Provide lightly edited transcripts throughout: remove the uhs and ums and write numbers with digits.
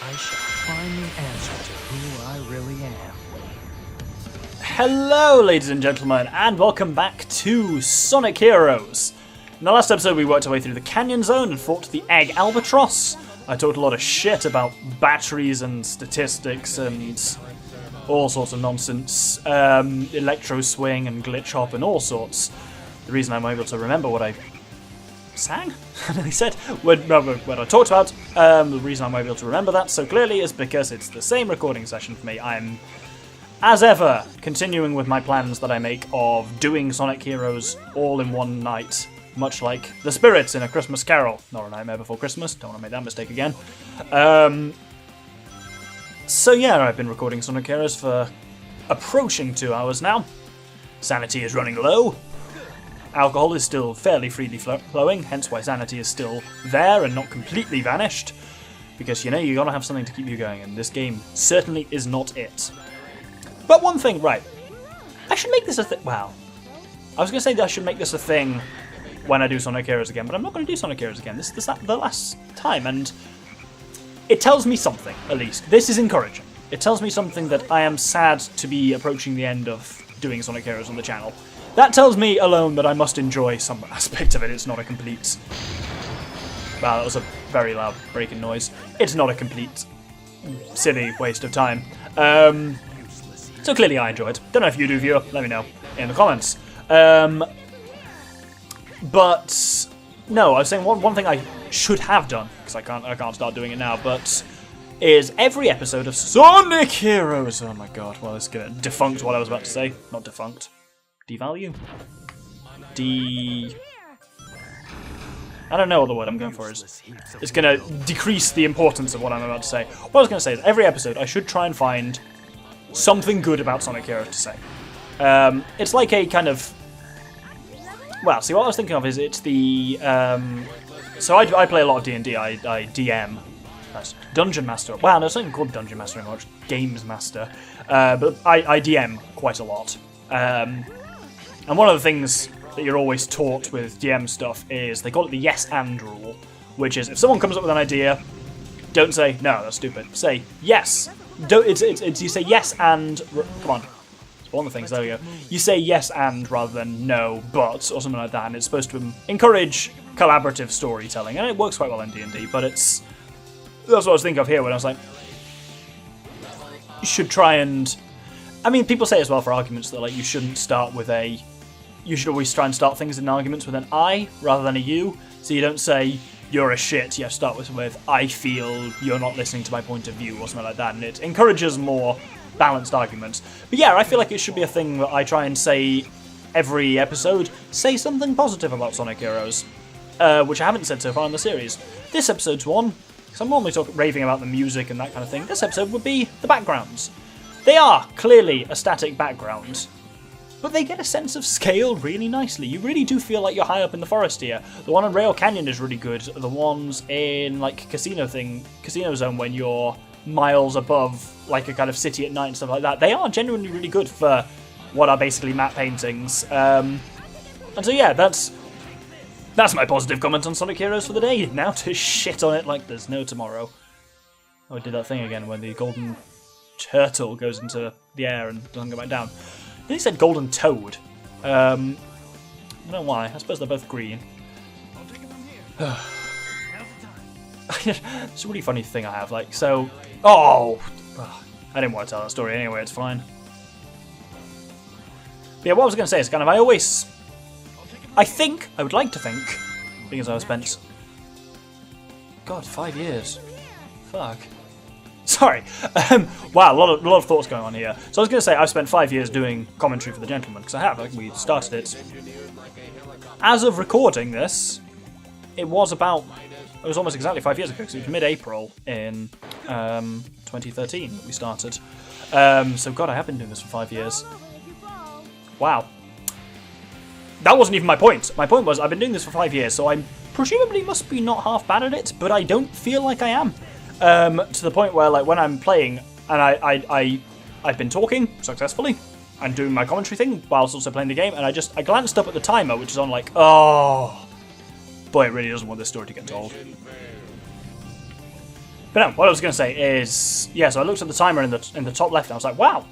I shall find the answer to who I really am. Hello, ladies and gentlemen, and welcome back to Sonic Heroes. In the last episode, we worked our way through the Canyon Zone and fought the Egg Albatross. I talked a lot of shit about batteries and statistics and all sorts of nonsense. Electro Swing and Glitch Hop and all sorts. The reason I'm able to remember what I sang? I said when I talked about, the reason I'm able to remember that so clearly is because it's the same recording session for me. I'm, as ever, continuing with my plans that I make of doing Sonic Heroes all in one night, much like the spirits in A Christmas Carol. Not A Nightmare Before Christmas, don't want to make that mistake again. So yeah, I've been recording Sonic Heroes for approaching 2 hours now. Sanity is running low. Alcohol is still fairly freely flowing, hence why sanity is still there and not completely vanished. Because, you know, you gotta have something to keep you going, and this game certainly is not it. But one thing, right, I should make this a thing. Well, I was gonna say that I should make this a thing when I do Sonic Heroes again, but I'm not gonna do Sonic Heroes again. This is the last time, and it tells me something, at least. This is encouraging. It tells me something that I am sad to be approaching the end of doing Sonic Heroes on the channel. That tells me alone that I must enjoy some aspect of it. It's not a complete... Wow, that was a very loud breaking noise. It's not a complete silly waste of time. So clearly I enjoyed. Don't know if you do, viewer. Let me know in the comments. But no, I was saying one thing I should have done, because I can't start doing it now, but is every episode of Sonic Heroes. Oh my god, well, it's gonna defunct what I was about to say. Not defunct. Devalue? I don't know what the word I'm going for is. It's going to decrease the importance of what I'm about to say. What I was going to say is every episode I should try and find something good about Sonic Heroes to say. It's like a kind of... Well, see, what I was thinking of is it's the... So I play a lot of D&D. I DM. That's Dungeon Master. Wow, no, it's not even called Dungeon Master anymore. It's Games Master. But I DM quite a lot. And one of the things that you're always taught with DM stuff is they call it the yes and rule, which is if someone comes up with an idea, don't say no, that's stupid. Say yes. It's you say yes and come on. It's one of the things. There we go. You say yes and rather than no but or something like that, and it's supposed to encourage collaborative storytelling, and it works quite well in D&D. But that's what I was thinking of here when I was like, you should try and. I mean, people say as well for arguments that like you shouldn't start with a. You should always try and start things in arguments with an I rather than a you. So you don't say you're a shit. You have to start with I feel you're not listening to my point of view or something like that, and it encourages more balanced arguments. But yeah, I feel like it should be a thing that I try and say every episode. Say something positive about Sonic Heroes, which I haven't said so far in the series. This episode's one because I'm normally raving about the music and that kind of thing. This episode would be the backgrounds. They are clearly a static background, but they get a sense of scale really nicely. You really do feel like you're high up in the forest here. The one in Rail Canyon is really good. The ones in like Casino Zone when you're miles above like a kind of city at night and stuff like that, they are genuinely really good for what are basically matte paintings. And so yeah, that's my positive comment on Sonic Heroes for the day. Now to shit on it like there's no tomorrow. Oh, I did that thing again when the golden turtle goes into the air and doesn't go back down. I think he said golden toad. I don't know why. I suppose they're both green. It's a really funny thing I have. Like, so... Oh! I didn't want to tell that story anyway. It's fine. But yeah, what I was going to say is kind of... I would like to think, because I've spent... God, 5 years. Fuck. Sorry. Wow, a lot of thoughts going on here. So I was going to say, I've spent 5 years doing commentary for The Gentleman, because I have. Like, we started it. As of recording this, it was almost exactly 5 years ago, because it was mid-April in 2013 that we started. So, God, I have been doing this for 5 years. Wow. That wasn't even my point. My point was, I've been doing this for 5 years, so I presumably must be not half bad at it, but I don't feel like I am. To the point where, like, when I'm playing, and I've been talking successfully and doing my commentary thing whilst also playing the game, and I glanced up at the timer, which is on like, oh, boy, it really doesn't want this story to get told. But no, what I was going to say is, yeah, so I looked at the timer in the top left, and I was like, wow,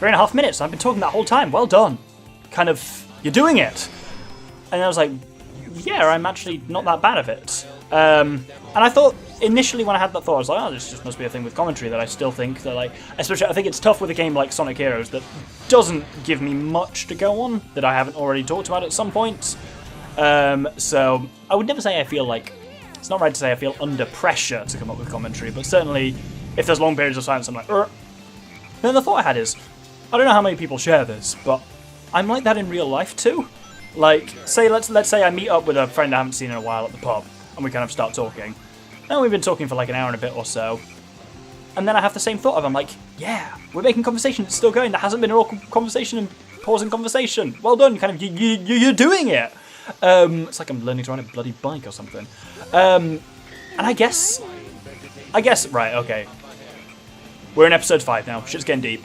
3.5 minutes. I've been talking that whole time. Well done. Kind of, you're doing it. And I was like, yeah, I'm actually not that bad at it. And I thought, initially when I had that thought, I was like, oh, this just must be a thing with commentary that I still think that, like, especially I think it's tough with a game like Sonic Heroes that doesn't give me much to go on that I haven't already talked about at some point. So I would never say I feel like, it's not right to say I feel under pressure to come up with commentary, but certainly if there's long periods of silence, I'm like, Then the thought I had is, I don't know how many people share this, but I'm like that in real life too. Like, say let's say I meet up with a friend I haven't seen in a while at the pub, and we kind of start talking. And we've been talking for like an hour and a bit or so. And then I have the same thought of, I'm like, yeah, we're making conversation, it's still going. There hasn't been an awkward conversation and pausing conversation. Well done, kind of, you're doing it. It's like I'm learning to ride a bloody bike or something. And I guess, right, okay. We're in episode 5 now, shit's getting deep.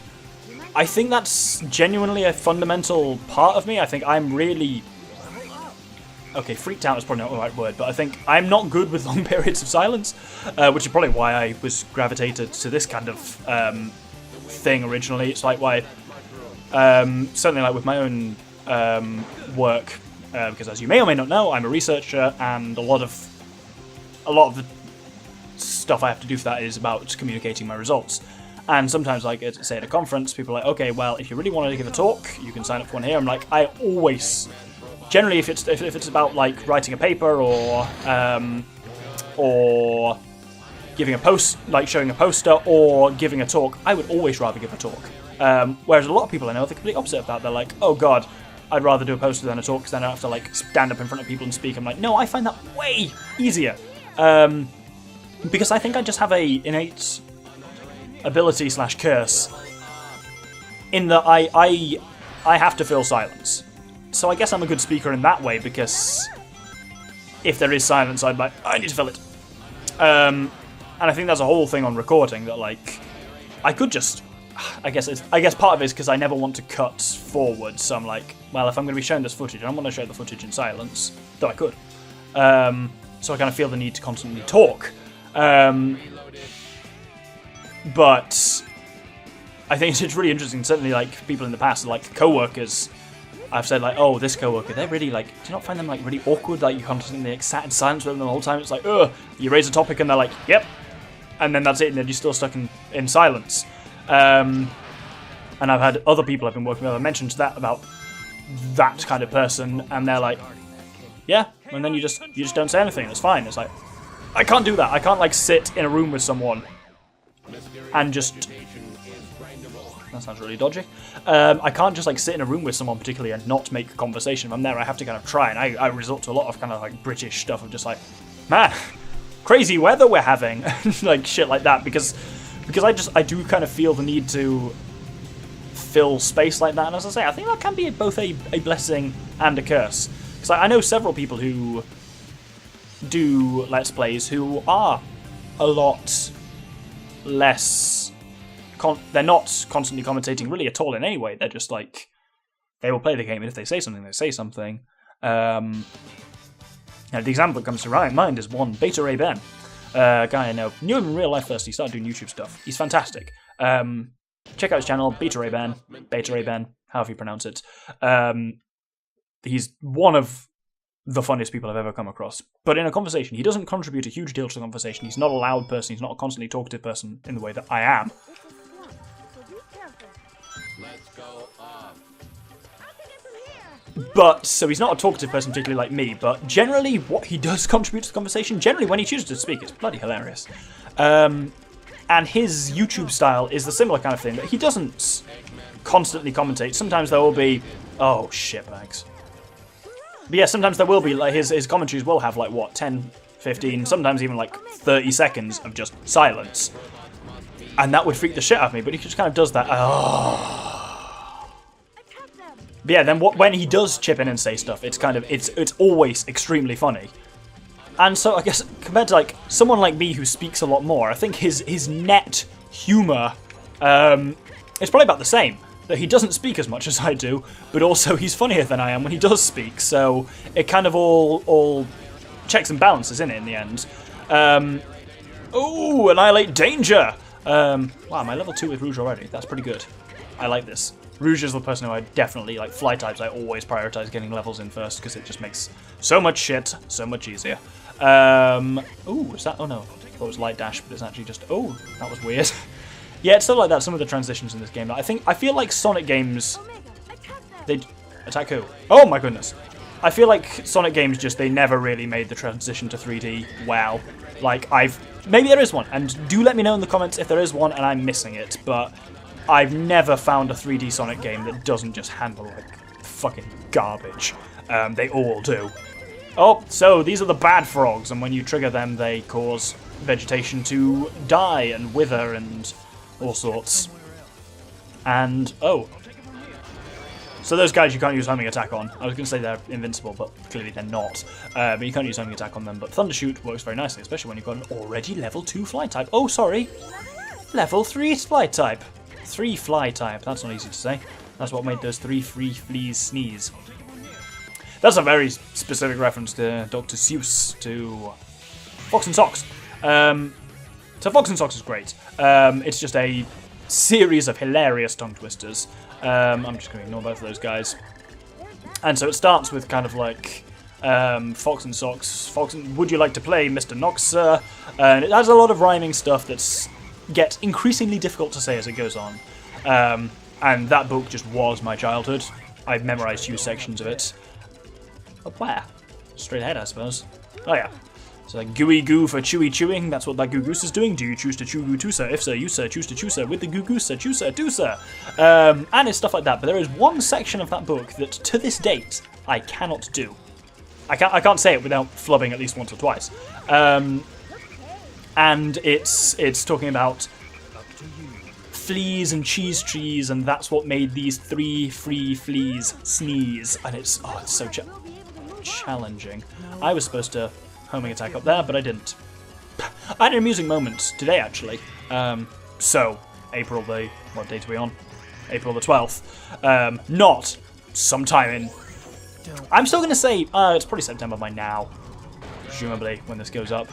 I think that's genuinely a fundamental part of me. I think I'm really... Okay, freaked out is probably not the right word, but I think I'm not good with long periods of silence, which is probably why I was gravitated to this kind of thing originally. It's like why, certainly like with my own work, because as you may or may not know, I'm a researcher, and a lot of the stuff I have to do for that is about communicating my results. And sometimes, like, say at a conference, people are like, okay, well, if you really wanted to give a talk, you can sign up for one here. I'm like, I always, generally, if it's about like writing a paper or giving a post, like showing a poster or giving a talk, I would always rather give a talk. Whereas a lot of people I know are the complete opposite of that. They're like, oh god, I'd rather do a poster than a talk because then I have to like stand up in front of people and speak. I'm like, no, I find that way easier. Because I think I just have a innate ability / curse in that I have to fill silence. So I guess I'm a good speaker in that way, because if there is silence, I'm like, I need to fill it. And I think there's a whole thing on recording that, like, I could just, I guess part of it is because I never want to cut forward. So I'm like, well, if I'm going to be showing this footage, I don't want to show the footage in silence, though I could. So I kind of feel the need to constantly talk. But I think it's really interesting. Certainly, like, people in the past, like co-workers, I've said, like, oh, this co-worker, they're really, like, do you not find them, like, really awkward? Like, you constantly, like, sat in silence with them the whole time. It's like, ugh, you raise a topic and they're like, yep. And then that's it, and then you're still stuck in silence. And I've had other people I've been working with, I mentioned that about that kind of person, and they're like, yeah, and then you just don't say anything, it's fine. It's like, I can't do that. I can't, like, sit in a room with someone and just... That sounds really dodgy. I can't just, like, sit in a room with someone particularly and not make conversation. If I'm there, I have to kind of try, and I resort to a lot of kind of, like, British stuff of just like, man, crazy weather we're having, like, shit like that, because I do kind of feel the need to fill space like that, and as I say, I think that can be both a blessing and a curse. Because I know several people who do Let's Plays who are a lot less... they're not constantly commentating really at all in any way. They're just like, they will play the game, and if they say something, they say something. And the example that comes to mind is one, Beta Ray Ben. A guy I know. Knew him in real life first, he started doing YouTube stuff. He's fantastic. Check out his channel, Beta Ray Ben, however you pronounce it. He's one of the funniest people I've ever come across. But in a conversation, he doesn't contribute a huge deal to the conversation. He's not a loud person, he's not a constantly talkative person in the way that I am. But, so he's not a talkative person particularly like me, but generally what he does contribute to the conversation, generally when he chooses to speak, it's bloody hilarious. And his YouTube style is the similar kind of thing, that he doesn't constantly commentate. Sometimes there will be, oh shitbags. But yeah, sometimes there will be, like, his commentaries will have, like, what, 10, 15, sometimes even, like, 30 seconds of just silence. And that would freak the shit out of me, but he just kind of does that. Oh. But yeah, then when he does chip in and say stuff, it's kind of, it's always extremely funny. And so I guess, compared to, like, someone like me who speaks a lot more, I think his net humour is probably about the same. That he doesn't speak as much as I do, but also he's funnier than I am when he does speak, so it kind of all checks and balances in it in the end. Oh, Annihilate Danger! Wow, am I level 2 with Rouge already? That's pretty good. I like this. Rouge is the person who I definitely, like, fly types, I always prioritize getting levels in first, because it just makes so much shit so much easier. Ooh, is that? Oh no, I thought it was Light Dash, but it's actually just, oh, that was weird. Yeah, it's stuff like that, some of the transitions in this game. I feel like Sonic games, they attack who? Oh my goodness. I feel like Sonic games they never really made the transition to 3D well. Like, maybe there is one, and do let me know in the comments if there is one and I'm missing it, but I've never found a 3D Sonic game that doesn't just handle, like, fucking garbage. They all do. Oh, so these are the bad frogs, and when you trigger them, they cause vegetation to die and wither and all sorts. And, oh. So those guys you can't use homing attack on. I was going to say they're invincible, but clearly they're not. But you can't use homing attack on them. But Thundershoot works very nicely, especially when you've got an already level 2 fly type. Oh, sorry. Level 3 fly type. 3 fly type. That's not easy to say. That's what made those 3 free fleas sneeze. That's a very specific reference to Dr. Seuss, to Fox and Socks. So Fox and Socks is great. It's just a series of hilarious tongue twisters. I'm just going to ignore both of those guys. And so it starts with kind of like Fox and Socks. Would you like to play Mr. Knox, sir? And it has a lot of rhyming stuff that gets increasingly difficult to say as it goes on. And that book just was my childhood. I've memorized huge sections of it. Up where? Straight ahead, I suppose. Oh yeah. So like gooey goo for chewy chewing, that's what that goo goose is doing. Do you choose to chew goo too, sir? If sir, you sir, choose to chew sir with the goo goose, sir, chew sir, do sir. And it's stuff like that, but there is one section of that book that to this date I cannot do. I can't say it without flubbing at least once or twice. And it's talking about fleas and cheese trees, and that's what made these 3 free fleas sneeze. And it's so challenging. I was supposed to homing attack up there, but I didn't. I had an amusing moment today, actually. So, April the... what date are we on? April the 12th. Not sometime in... I'm still going to say it's probably September by now, presumably, when this goes up.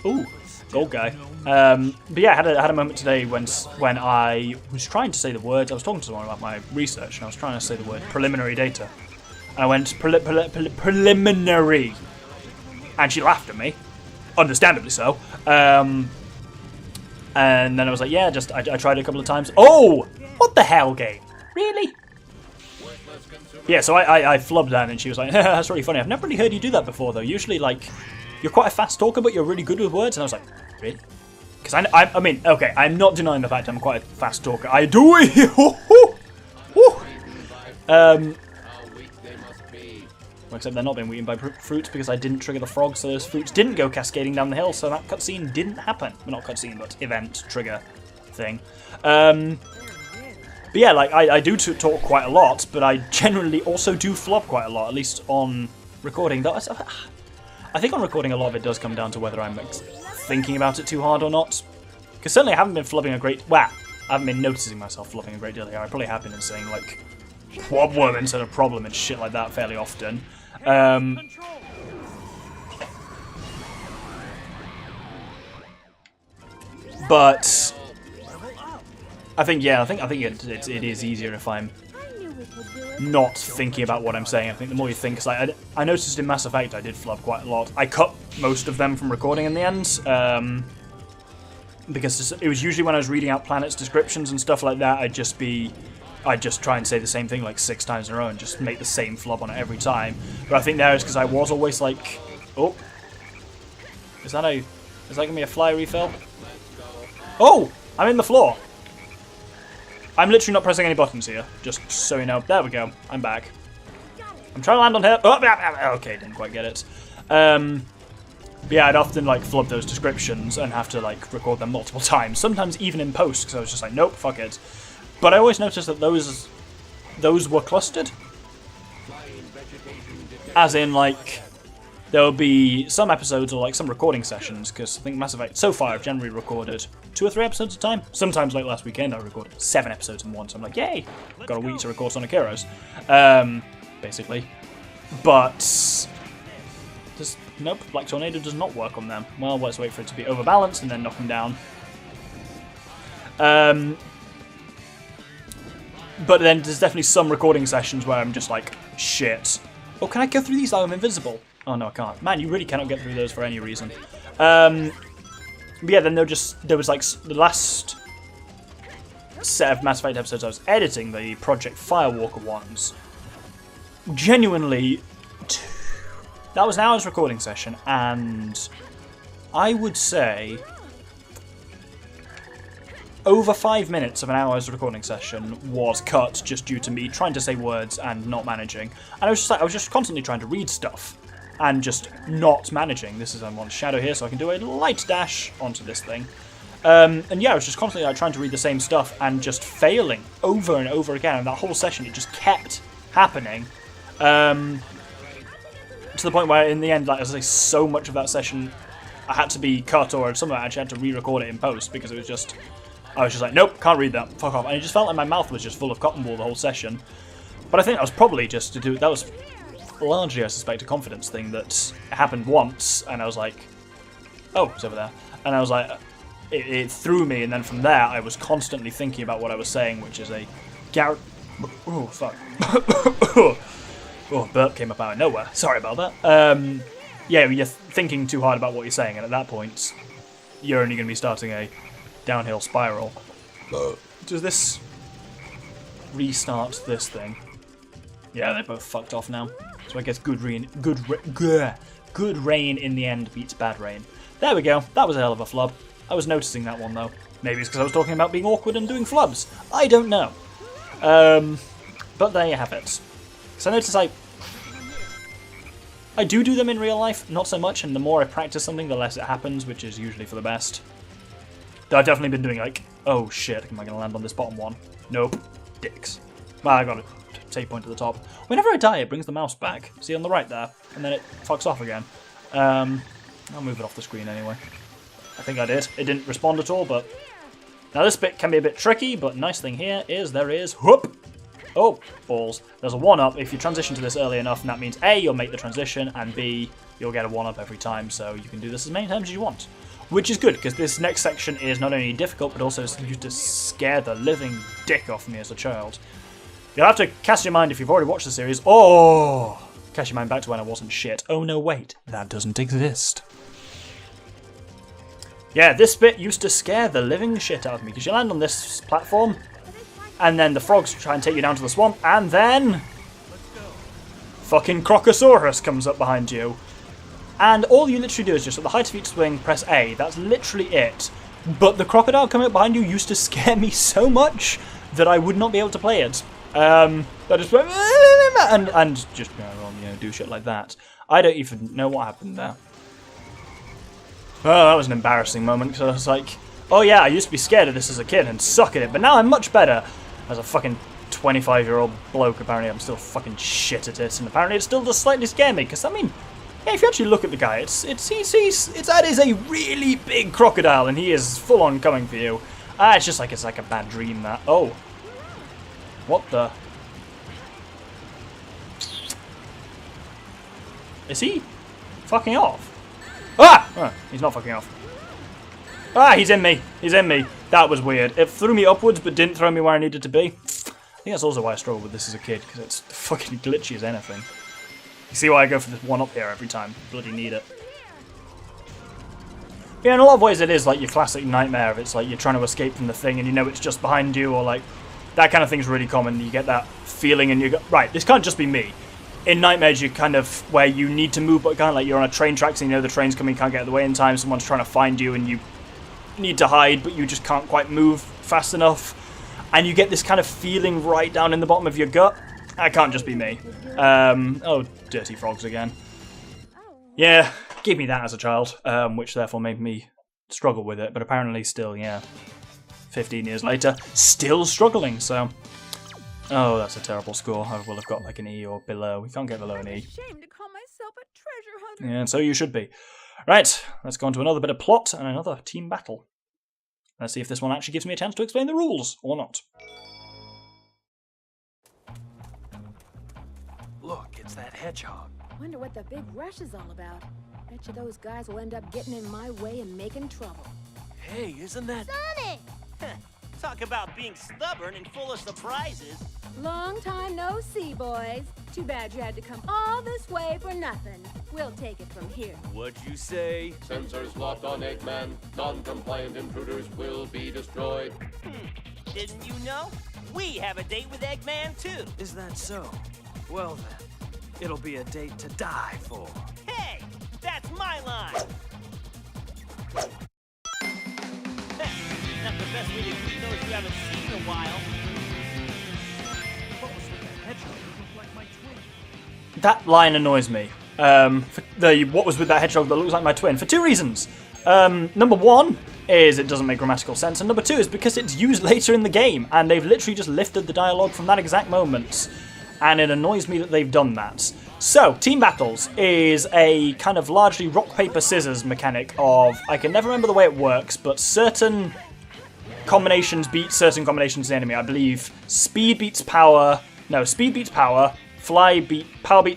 Ooh, gold guy. But yeah, I had a moment today when I was trying to say the words. I was talking to someone about my research, and I was trying to say the word preliminary data. And I went, preliminary. And she laughed at me, understandably so. And then I was like, yeah, I tried it a couple of times. Oh, what the hell, game? Really? Yeah, so I flubbed that, and she was like, that's really funny. I've never really heard you do that before, though. Usually, like, you're quite a fast talker, but you're really good with words. And I was like, really? Because I mean, okay, I'm not denying the fact I'm quite a fast talker. I do it. Except they're not being eaten by fruits because I didn't trigger the frogs, so those fruits didn't go cascading down the hill, so that cutscene didn't happen. Well, not cutscene, but event, trigger thing. But yeah, like, I do talk quite a lot, but I generally also do flub quite a lot, at least on recording. Though I think on recording a lot of it does come down to whether I'm thinking about it too hard or not. Because certainly I haven't been flubbing a great... Well, I haven't been noticing myself flubbing a great deal here. I probably have been saying, like, problem instead of problem and shit like that fairly often. But I think it is easier if I'm not thinking about what I'm saying. I think the more you think, cause I noticed in Mass Effect I did flub quite a lot. I cut most of them from recording in the end, because it was usually when I was reading out planets descriptions and stuff like that, I'd just try and say the same thing like 6 times in a row and just make the same flub on it every time. But I think there is because I was always like, oh, is that gonna be a fly refill? Oh, I'm in the floor. I'm literally not pressing any buttons here, just so you know. There we go, I'm back. I'm trying to land on here. Oh, okay, didn't quite get it. But yeah, I'd often like flub those descriptions and have to like record them multiple times, sometimes even in post, because I was just like, nope, fuck it. But I always noticed that those were clustered. As in, like, there will be some episodes or like some recording sessions, because I think Mass Effect so far I've generally recorded 2 or 3 episodes at a time. Sometimes, like last weekend, I recorded 7 episodes in one, so I'm like, yay! Got a week to record Sonic Heroes. Basically. But nope, Black Tornado does not work on them. Well, let's wait for it to be overbalanced and then knock them down. But then there's definitely some recording sessions where I'm just like, shit. Oh, can I go through these like I'm invisible? Oh no, I can't. Man, you really cannot get through those for any reason. But yeah, then there was like the last set of Mass Effect episodes I was editing, the Project Firewalker ones. Genuinely, that was an hour's recording session, and I would say over 5 minutes of an hour's recording session was cut just due to me trying to say words and not managing. And I was just constantly trying to read stuff and just not managing. This is I'm on Shadow here, so I can do a light dash onto this thing. And yeah, I was just constantly trying to read the same stuff and just failing over and over again. And that whole session, it just kept happening. To the point where in the end, like I say, so much of that session I had to be cut, or something I actually had to re-record it in post because it was just, I was just like, nope, can't read that, fuck off. And it just felt like my mouth was just full of cotton wool the whole session. But I think that was probably just to do, that was largely, I suspect, a confidence thing that happened once, and I was like, oh, it's over there. And I was like, it threw me, and then from there I was constantly thinking about what I was saying, which is a oh, fuck. Oh, burp came up out of nowhere. Sorry about that. Yeah, you're thinking too hard about what you're saying, and at that point, you're only going to be starting a downhill spiral. Does this restart this thing? Yeah, they both fucked off now. So I guess good rain in the end beats bad rain. There we go. That was a hell of a flub. I was noticing that one though. Maybe it's because I was talking about being awkward and doing flubs. I don't know. But there you have it. So I notice I do them in real life, not so much, and the more I practice something, the less it happens, which is usually for the best. Though I've definitely been doing like, oh shit, am I going to land on this bottom one? Nope. Dicks. Well, I got a save point at the top. Whenever I die, it brings the mouse back. See on the right there? And then it fucks off again. I'll move it off the screen anyway. I think I did. It didn't respond at all, but... Now this bit can be a bit tricky, but nice thing here is there is... Whoop! Oh, balls. There's a 1-up if you transition to this early enough, and that means A, you'll make the transition, and B, you'll get a 1-up every time, so you can do this as many times as you want. Which is good, because this next section is not only difficult, but also used to scare the living dick off me as a child. You'll have to cast your mind if you've already watched the series. Oh! Cast your mind back to when I wasn't shit. Oh no, wait. That doesn't exist. Yeah, this bit used to scare the living shit out of me, because you land on this platform, and then the frogs try and take you down to the swamp, and then... fucking Crocosaurus comes up behind you. And all you literally do is just at the height of each swing, press A. That's literally it. But the crocodile coming up behind you used to scare me so much that I would not be able to play it. I just went... and just do shit like that. I don't even know what happened there. Oh, that was an embarrassing moment, because I was like, oh yeah, I used to be scared of this as a kid and suck at it, but now I'm much better. As a fucking 25-year-old bloke, apparently I'm still fucking shit at it, and apparently it still does slightly scare me, because, I mean, yeah, if you actually look at the guy, that is a really big crocodile, and he is full-on coming for you. It's like a bad dream, that. Oh. What the? Is he fucking off? Ah! Oh, he's not fucking off. Ah, he's in me. He's in me. That was weird. It threw me upwards, but didn't throw me where I needed to be. I think that's also why I struggled with this as a kid, because it's fucking glitchy as anything. You see why I go for this 1-up here every time. Bloody need it. Yeah, in a lot of ways it is like your classic nightmare. It's like you're trying to escape from the thing and you know it's just behind you, or like that kind of thing's really common. You get that feeling and you go, right, this can't just be me. In nightmares, you kind of, where you need to move, but kind of like you're on a train tracks and you know the train's coming, can't get out of the way in time, someone's trying to find you and you need to hide, but you just can't quite move fast enough. And you get this kind of feeling right down in the bottom of your gut. That can't just be me. Oh, dirty frogs again. Yeah, gave me that as a child, which therefore made me struggle with it, but apparently still, yeah, 15 years later, still struggling, so... Oh, that's a terrible score. I will have got like an E or below. We can't get below an E. Ashamed to call myself a treasure hunter. Yeah, and so you should be. Right, let's go on to another bit of plot and another team battle. Let's see if this one actually gives me a chance to explain the rules, or not. Look, it's that hedgehog. Wonder what the big rush is all about. Bet you those guys will end up getting in my way and making trouble. Hey, isn't that... Sonic! Talk about being stubborn and full of surprises. Long time no see, boys. Too bad you had to come all this way for nothing. We'll take it from here. What'd you say? Sensors locked on Eggman. Non-compliant intruders will be destroyed. Didn't you know? We have a date with Eggman, too. Is that so? Well then, it'll be a date to die for. Hey, that's my line. Not the best way to greet those you haven't seen in a while. What was with that hedgehog? It looked like my twin. That line annoys me. What was with that hedgehog that looks like my twin? For two reasons. Number one is it doesn't make grammatical sense, and number two is because it's used later in the game, and they've literally just lifted the dialogue from that exact moment, and it annoys me that they've done that. So, Team Battles is a kind of largely rock, paper, scissors mechanic of, I can never remember the way it works, but certain combinations beat certain combinations of the enemy. I believe speed beats power, power beats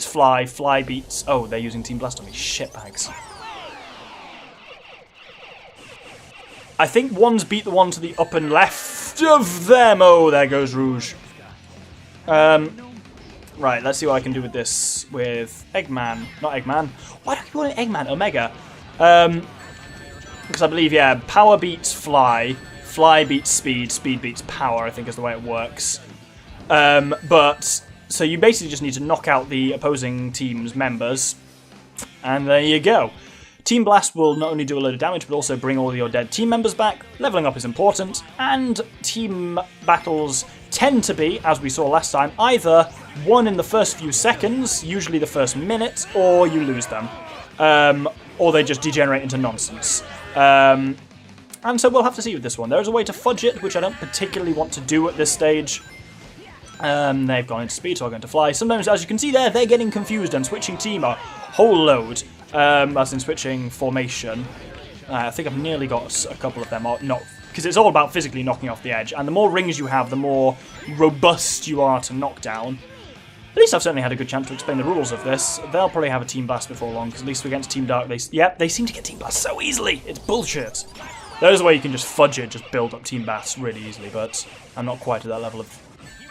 fly, fly beats... Oh, they're using Team Blast on me, shitbags. I think ones beat the one to the up and left of them. Oh, there goes Rouge. Right, let's see what I can do with this with Eggman. Not Eggman. Why do I keep calling it Eggman? Omega. Because I believe, yeah, power beats fly, fly beats speed, speed beats power, I think is the way it works. So you basically just need to knock out the opposing team's members, and there you go. Team Blast will not only do a load of damage, but also bring all your dead team members back. Leveling up is important, and Team Battles tend to be, as we saw last time, either won in the first few seconds, usually the first minute, or you lose them. Or they just degenerate into nonsense. And so we'll have to see with this one. There is a way to fudge it, which I don't particularly want to do at this stage. They've gone into speed, so I'm going to fly. Sometimes, as you can see there, they're getting confused and switching team a whole load. As in switching formation. I think I've nearly got a couple of them, or not, because it's all about physically knocking off the edge, and the more rings you have, the more robust you are to knock down. At least I've certainly had a good chance to explain the rules of this. They'll probably have a Team Blast before long, because at least against Team Dark, they seem to get Team Blast so easily. It's bullshit. There's a way you can just fudge it, just build up Team Blasts really easily, but I'm not quite at that level of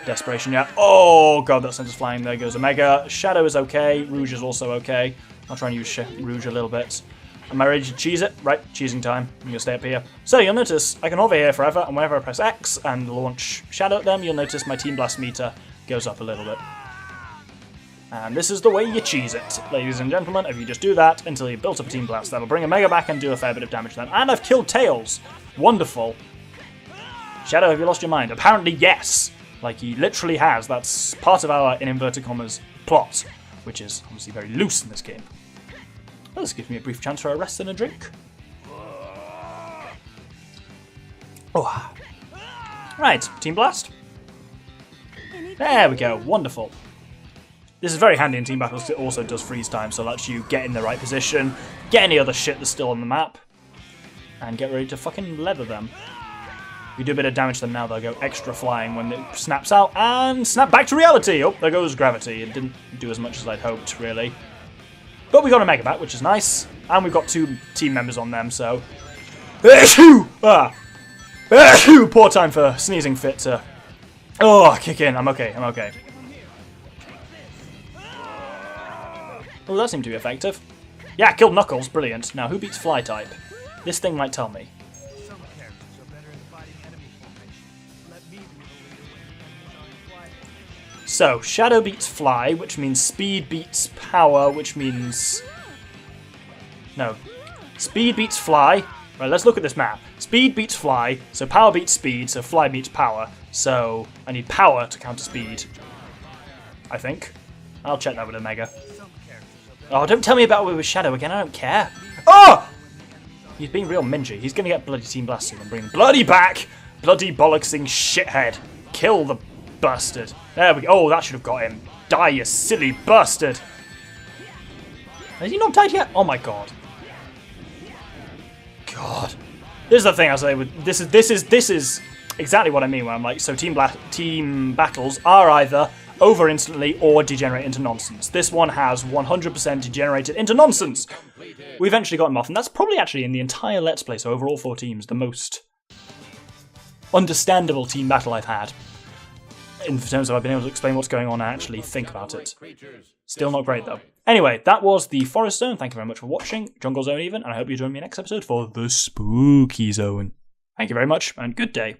desperation yet. Oh god, that sends us flying. There goes Omega. Shadow is okay. Rouge is also okay. I'll try and use Rouge a little bit. Am I ready to cheese it? Right, cheesing time. I'm going to stay up here. So you'll notice I can hover here forever, and whenever I press X and launch Shadow at them, you'll notice my Team Blast meter goes up a little bit. And this is the way you cheese it, ladies and gentlemen. If you just do that until you've built up a Team Blast, that'll bring Omega back and do a fair bit of damage to them. And I've killed Tails. Wonderful. Shadow, have you lost your mind? Apparently, yes. Like, he literally has. That's part of our, in inverted commas, plot, which is obviously very loose in this game. Well, this gives me a brief chance for a rest and a drink. Oh. Right, Team Blast. There we go, wonderful. This is very handy in Team Battles because it also does freeze time, so it lets you get in the right position, get any other shit that's still on the map, and get ready to fucking leather them. If you do a bit of damage to them now, they'll go extra flying when it snaps out, and snap back to reality! Oh, there goes gravity. It didn't do as much as I'd hoped, really. But we got a Mega Bat, which is nice, and we've got 2 team members on them, so... Poor time for sneezing fit to... Oh, kick in. I'm okay, I'm okay. Oh, that seemed to be effective. Yeah, killed Knuckles. Brilliant. Now, who beats Fly type? This thing might tell me. Some characters are better at fighting enemy formation. Let me be the leader when enemies are in flight. So, Shadow beats Fly, which means Speed beats Power, which means... No. Speed beats Fly. Right, let's look at this map. Speed beats Fly, so Power beats Speed, so Fly beats Power. So, I need Power to counter Speed. I think. I'll check that with Omega. Oh, don't tell me about it with Shadow again, I don't care. Oh! He's being real mingy. He's going to get bloody Team Blast soon and bring bloody back! Bloody bollocksing shithead. Kill the bastard. There we go. Oh, that should have got him. Die, you silly bastard. Has he not died yet? Oh my god. God. This is the thing I say with this is exactly what I mean when I'm like, so team battles are either over instantly or degenerate into nonsense. This one has 100% degenerated into nonsense. We eventually got him off, and that's probably actually in the entire Let's Play, so over all 4 teams, the most understandable team battle I've had. In terms of I've been able to explain what's going on and actually think about it. Still not great though. Anyway, that was the Forest Zone. Thank you very much for watching. Jungle Zone even, and I hope you join me next episode for the Spooky Zone. Thank you very much, and good day.